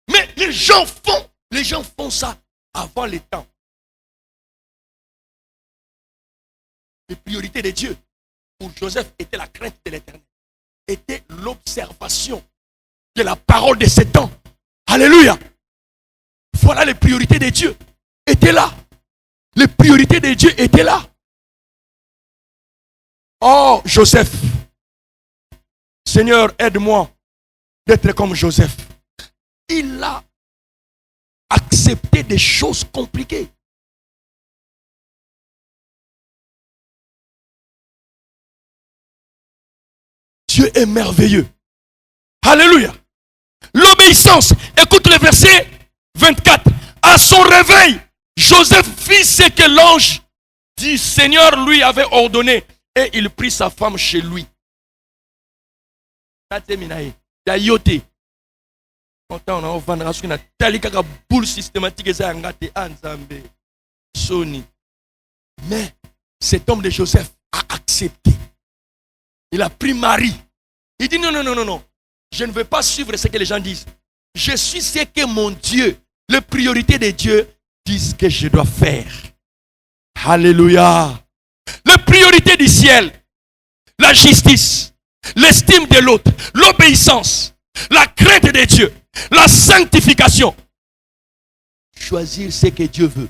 mais les gens font ça avant les temps. Les priorités de Dieu pour Joseph était la crainte de l'Éternel, était l'observation de la parole de ces temps. Alléluia. Voilà les priorités de Dieu étaient là. Les priorités de Dieu étaient là. Oh, Joseph. Seigneur, aide-moi d'être comme Joseph. Il a accepté des choses compliquées. Dieu est merveilleux. Alléluia. L'obéissance. Écoute le verset 24. À son réveil, Joseph fit ce que l'ange du Seigneur lui avait ordonné. Et il prit sa femme chez lui. Mais cet homme de Joseph a accepté. Il a pris Marie. Il dit non. Je ne veux pas suivre ce que les gens disent. Je suis ce que mon Dieu, les priorités de Dieu, disent que je dois faire. Alléluia. Les priorités du ciel, la justice, l'estime de l'autre, l'obéissance, la crainte de Dieu, la sanctification. Choisir ce que Dieu veut.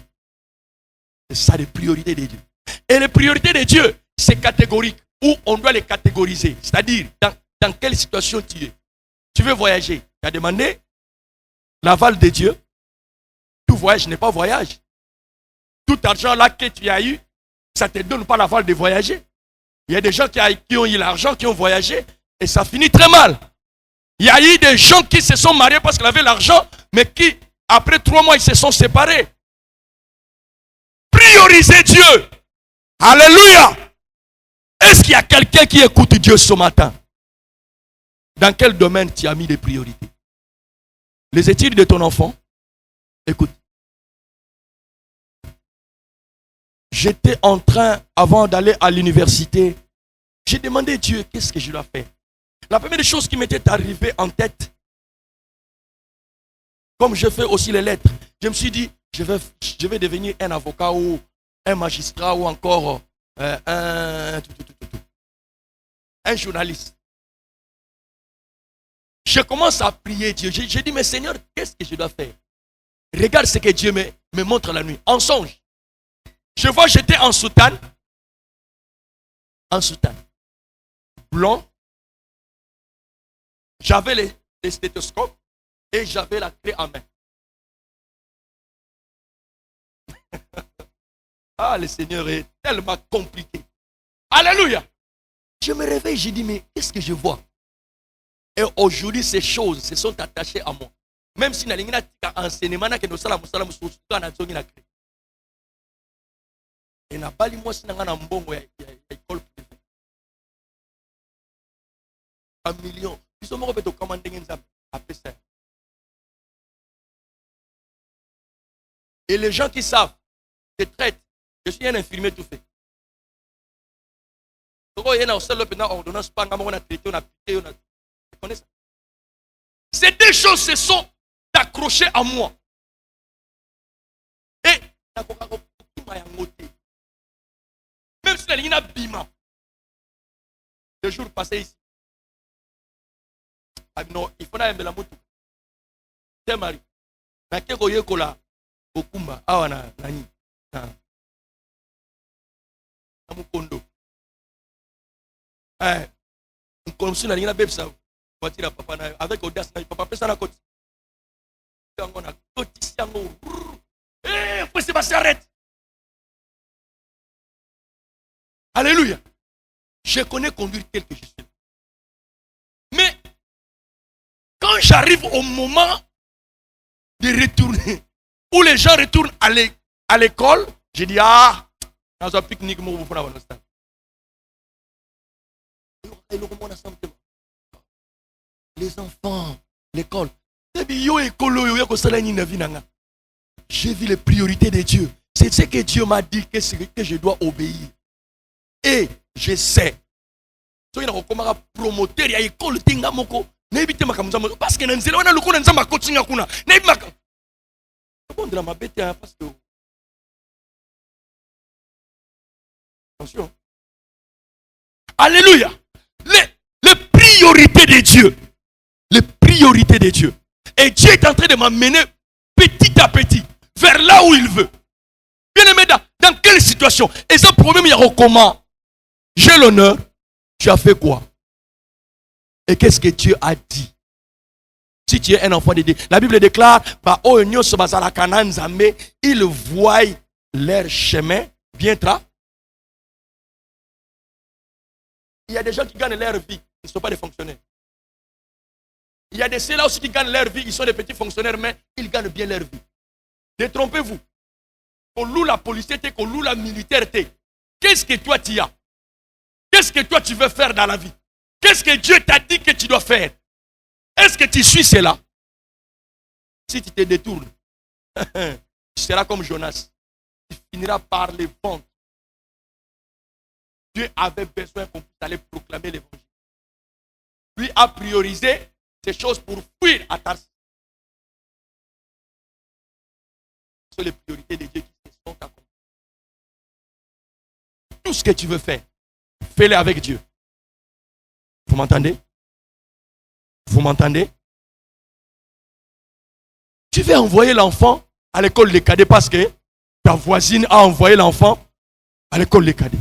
C'est ça les priorités de Dieu. Et les priorités de Dieu, c'est catégorique, où on doit les catégoriser. C'est-à-dire, dans quelle situation tu es. Tu veux voyager. Tu as demandé l'aval de Dieu. Tout voyage n'est pas voyage. Tout argent là que tu as eu, ça ne te donne pas l'aval de voyager. Il y a des gens qui ont eu l'argent, qui ont voyagé, et ça finit très mal. Il y a eu des gens qui se sont mariés parce qu'ils avaient l'argent, mais qui, après 3 mois, ils se sont séparés. Priorisez Dieu. Alléluia. Est-ce qu'il y a quelqu'un qui écoute Dieu ce matin? Dans quel domaine tu as mis des priorités? Les études de ton enfant? Écoute. J'étais en train, avant d'aller à l'université, j'ai demandé à Dieu, qu'est-ce que je dois faire? La première chose qui m'était arrivée en tête, comme je fais aussi les lettres, je me suis dit, je vais devenir un avocat ou un magistrat ou encore un journaliste. Je commence à prier Dieu. J'ai dit, mais Seigneur, qu'est-ce que je dois faire? Regarde ce que Dieu me montre la nuit. En songe. Je vois, j'étais en soutane. En soutane. Blond. J'avais les stéthoscopes et j'avais la clé en main. Ah, le Seigneur est tellement compliqué. Alléluia. Je me réveille, je dis, mais qu'est-ce que je vois? Et aujourd'hui, ces choses se sont attachées à moi. Même si nous avons enseignement, nous avons clé. Et na bali moi si nanga mbongo ya école privée. Un million. Ils sont morts pour commander une APC. Et les gens qui savent, je traite. Je suis un infirmier tout fait. Ces deux choses se sont accrochées à moi. Et même si la ligne a bima, le jour passé ici, non, il faut aller à la moto. C'est Marie. Mais qu'est-ce que vous avez au Kumba? Ah, on a nani. Mon condo. Comme si la ligne a bébé ça. Voiture à papa avec audace, papa fait ça la côte. On a côte ici, il faut se passer, arrête. Alléluia. Je connais conduire tel que je suis. Mais quand j'arrive au moment de retourner, où les gens retournent à l'école, je dis, ah, dans un pique-nique, vous pouvez avoir le stade. Les enfants, l'école. J'ai vu les priorités de Dieu. C'est ce que Dieu m'a dit que je dois obéir. Et je sais. Parce que attention. Alléluia. Les priorités de Dieu. Les priorités de Dieu. Et Dieu est en train de m'amener petit à petit vers là où il veut. Bien aimé, dans quelle situation? Et ce problème, il y a comment? J'ai l'honneur. Tu as fait quoi? Et qu'est-ce que Dieu a dit? Si tu es un enfant de Dieu, la Bible déclare, ils voient leur chemin bien tra. Il y a des gens qui gagnent leur vie, ils ne sont pas des fonctionnaires. Il y a des ceux-là aussi qui gagnent leur vie, ils sont des petits fonctionnaires, mais ils gagnent bien leur vie. Détrompez-vous. Qu'on loue la policière, qu'on loue la militaire. Qu'est-ce que toi tu as? Qu'est-ce que toi tu veux faire dans la vie? Qu'est-ce que Dieu t'a dit que tu dois faire? Est-ce que tu suis cela? Si tu te détournes, tu seras comme Jonas. Tu finiras par les vendre. Dieu avait besoin qu'on puisse aller proclamer l'évangile. Lui a priorisé ces choses pour fuir à Tarsis. Ce sont les priorités de Dieu qui se sont accomplies. Tout ce que tu veux faire, fais-le avec Dieu. Vous m'entendez? Vous m'entendez? Tu veux envoyer l'enfant à l'école des cadets parce que ta voisine a envoyé l'enfant à l'école des cadets.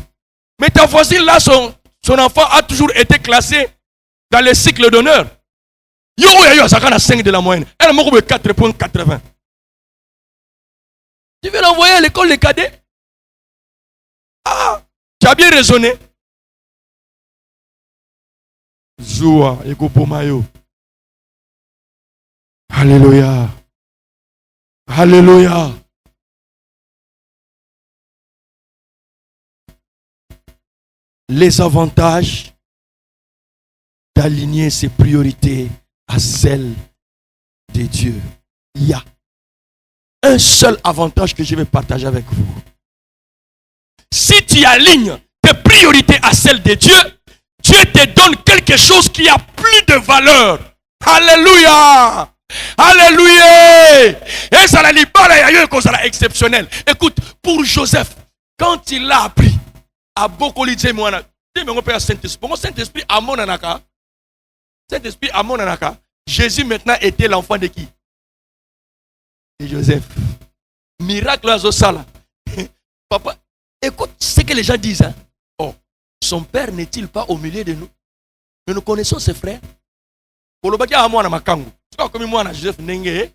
Mais ta voisine là, son enfant a toujours été classé dans les cycles d'honneur. Yo, ça a 5 de la moyenne. Elle m'a 4,80. Tu veux l'envoyer à l'école des cadets? Ah, tu as bien raisonné. Zoua, Ekopomayo. Alléluia. Alléluia. Les avantages d'aligner ses priorités à celles de Dieu. Il y a un seul avantage que je vais partager avec vous. Si tu alignes tes priorités à celles de Dieu, Dieu te donne quelque chose qui a plus de valeur. Alléluia. Alléluia. Et ça la exceptionnel. Écoute, pour Joseph, quand il l'a appris, à beaucoup de gens, Saint-Esprit, Saint-Esprit, Jésus maintenant était l'enfant de qui? Et Joseph. Miracle à Zosala. Papa, écoute ce que les gens disent. Hein? Oh, son père n'est-il pas au milieu de nous? Nous connaissons ses frères. Pour le baguette à moi, na makangu. Tu vois comme moi, na Joseph Nenge.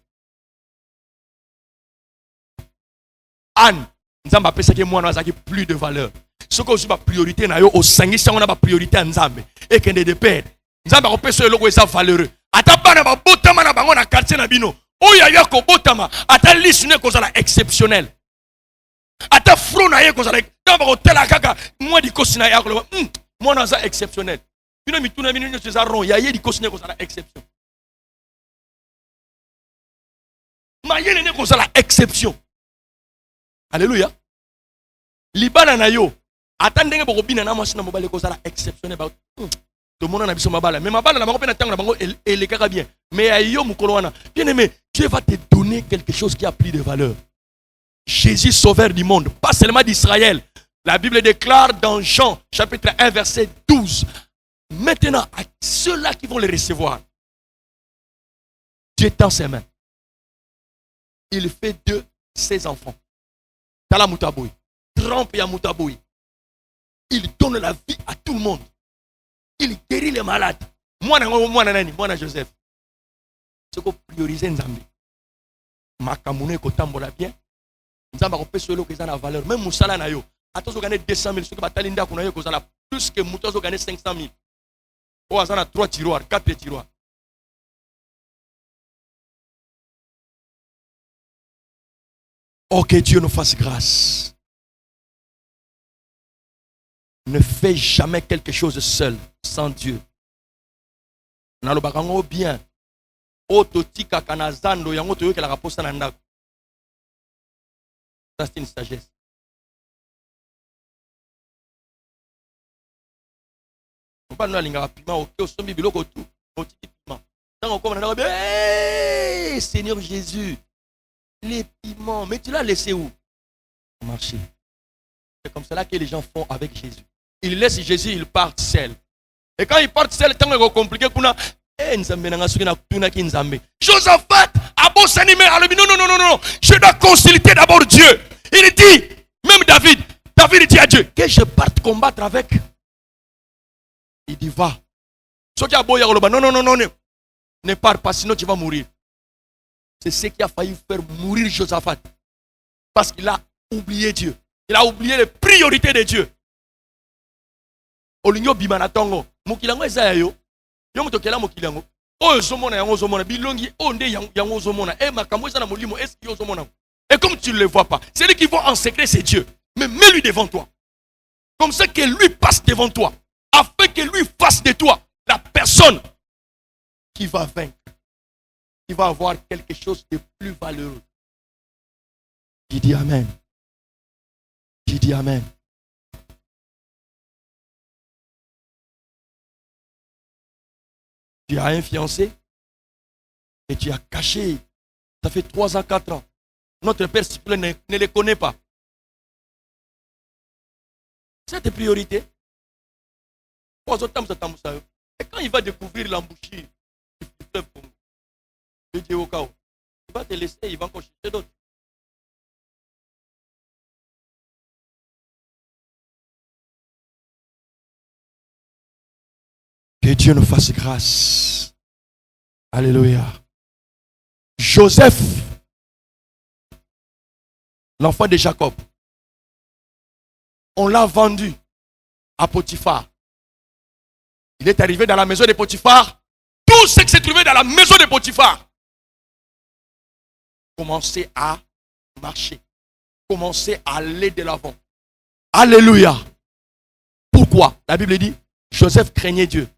Anne, nous avons appelé ça que moi, nous avons plus de valeur. Ce que je priorité, na yo au sangi, ça on a priorité en Nzambe. Et qu'on est de père. Nous avons appelé ce logo ça valeureux. Ataba na ba botama na bango na quartier na bino. Oya ya ko botama. Ata lisne ko ça exceptionnel. Ata fro na ye ko ça dans ba hotel kaka moi di kosina ya ko moi na ça exceptionnel. Bino mituna bino c'est ça rond. Ya ye di kosina ko ça exception. Ma ye ne ko ça exception. Alléluia. Libana na yo. Attendez que bina na machine mobile ko ça exceptionnel ba. Tout le monde a besoin de mabala. Mais mabala na bango pe na tango na bango elle est bien. Mais ayo mukolo wana. Bien aimé, Dieu va te donner quelque chose qui a plus de valeur. Jésus sauveur du monde, pas seulement d'Israël. La Bible déclare dans Jean chapitre 1 verset 12. Maintenant à ceux-là qui vont les recevoir. Dieu tend ses mains. Il fait de ses enfants. Tala mutaboui. Trempe ya mutaboui. Il donne la vie à tout le monde. Il guérit les malades. Moi, Joseph. Ce qu'on priorise Nzambe. Makamune kotambola bien. Nzambe ko peso lo kezana valeur. Même musala na yo. Attention gagner 200 000. Ce que batalinda kuna yo kozala plus que mutozo gagner 500 000. O azana 3 tiroirs, 4 tiroirs. Oh, que Dieu nous fasse grâce. Ne fais jamais quelque chose seul, sans Dieu. Na lo bakango bien. O totika kanazando yango toyo ke la raposa na ndako. Ça c'est une sagesse. On parle na linga rapidement au sombi biloko tout. O tikipiment. Tant on na bien. Seigneur Jésus. Les piments, mais tu l'as laissé où? Au marché. C'est comme cela que les gens font avec Jésus. Ils laissent Jésus, ils partent seuls. Et quand ils partent seuls, tant que compliqué, Josaphat a beau s'animer, non, je dois consulter d'abord Dieu. Il dit, même David dit à Dieu, que je parte combattre avec. Il dit, va. Non, ne pars pas, sinon tu vas mourir. C'est ce qui a failli faire mourir Josaphat. Parce qu'il a oublié Dieu. Il a oublié les priorités de Dieu. Olingo bimana tongo. Mokilango ezaya yo. Yo mutokela mokilango. O zomona yango zomona bilongi onde yango zomona. E makambo eza na molimo est-ce yo zomona. Et comme tu ne le vois pas, celui qui va en secret c'est Dieu. Mais mets-lui devant toi. Comme ça que lui passe devant toi. Afin que lui fasse de toi la personne qui va vaincre. Qui va avoir quelque chose de plus valeureux. Qui dit Amen. Qui dit Amen. Tu as un fiancé et tu as caché. Ça fait 3 ans, 4 ans. Notre père ne les connaît pas. C'est tes priorités. Et quand il va découvrir l'embouchure du fleuve Congo, il va te laisser, il va encore chercher d'autres. Que Dieu nous fasse grâce. Alléluia. Joseph, l'enfant de Jacob, on l'a vendu à Potiphar. Il est arrivé dans la maison de Potiphar. Tout ce qui s'est trouvé dans la maison de Potiphar commençait à marcher. Commençait à aller de l'avant. Alléluia. Pourquoi? La Bible dit, Joseph craignait Dieu.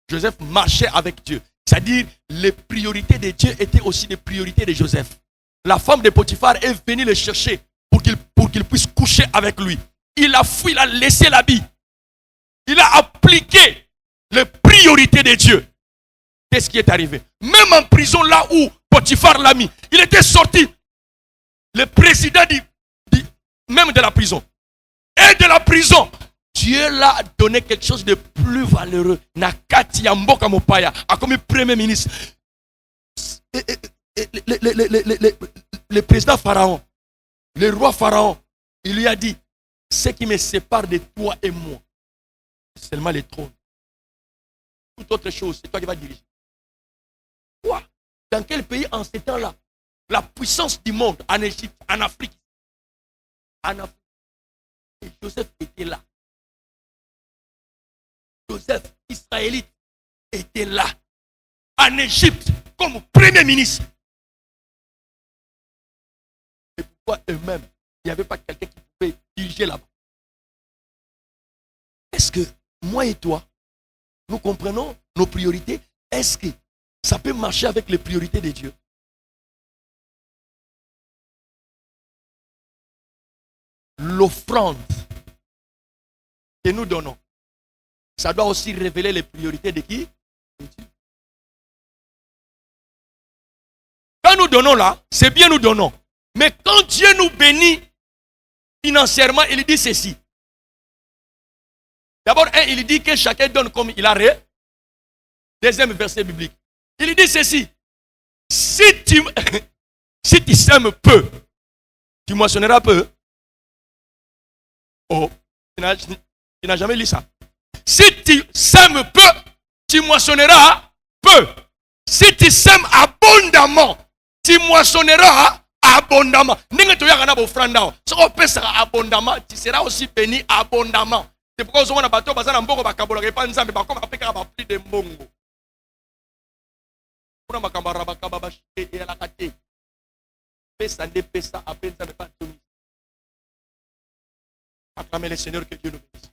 Joseph marchait avec Dieu. C'est-à-dire, les priorités de Dieu étaient aussi les priorités de Joseph. La femme de Potiphar est venue le chercher pour qu'il puisse coucher avec lui. Il a fui, il a laissé l'habit. Il a appliqué les priorités de Dieu. Qu'est-ce qui est arrivé? Même en prison, là où Potiphar l'a mis, il était sorti. Le président même de la prison. Et de la prison, Dieu l'a donné quelque chose de plus valeureux. Nakati Yamboka Mopaya a comme premier ministre. le président Pharaon, le roi Pharaon, il lui a dit, ce qui me sépare de toi et moi, c'est seulement le trône. Toute autre chose, c'est toi qui vas diriger. Quoi? Dans quel pays en ce temps-là? La puissance du monde, en Égypte, en Afrique. En Afrique. Et Joseph était là. Joseph, israélite, était là. En Égypte, comme premier ministre. Et pourquoi eux-mêmes, il n'y avait pas quelqu'un qui pouvait diriger là-bas? Est-ce que moi et toi, nous comprenons nos priorités? Est-ce que ça peut marcher avec les priorités de Dieu? L'offrande que nous donnons, ça doit aussi révéler les priorités de qui? De Dieu. Quand nous donnons là, c'est bien nous donnons. Mais quand Dieu nous bénit financièrement, il dit ceci. D'abord, il dit que chacun donne comme il a ré. Deuxième verset biblique. Il dit ceci. Si tu sèmes peu, tu moissonneras peu. Oh, tu n'as jamais lu ça. Si tu sèmes peu, tu moissonneras peu. Si tu sèmes abondamment, tu moissonneras abondamment. Abondamment, tu seras aussi béni abondamment. C'est pourquoi on a bateau, on a mbongo bakabolo repa nzambe bakoma apeka ba plus de mbongo. On a makambara bakaba ba et la kate. Pesa de pesa appelle ça pas tout. Acclamez le Seigneur, que Dieu nous bénisse.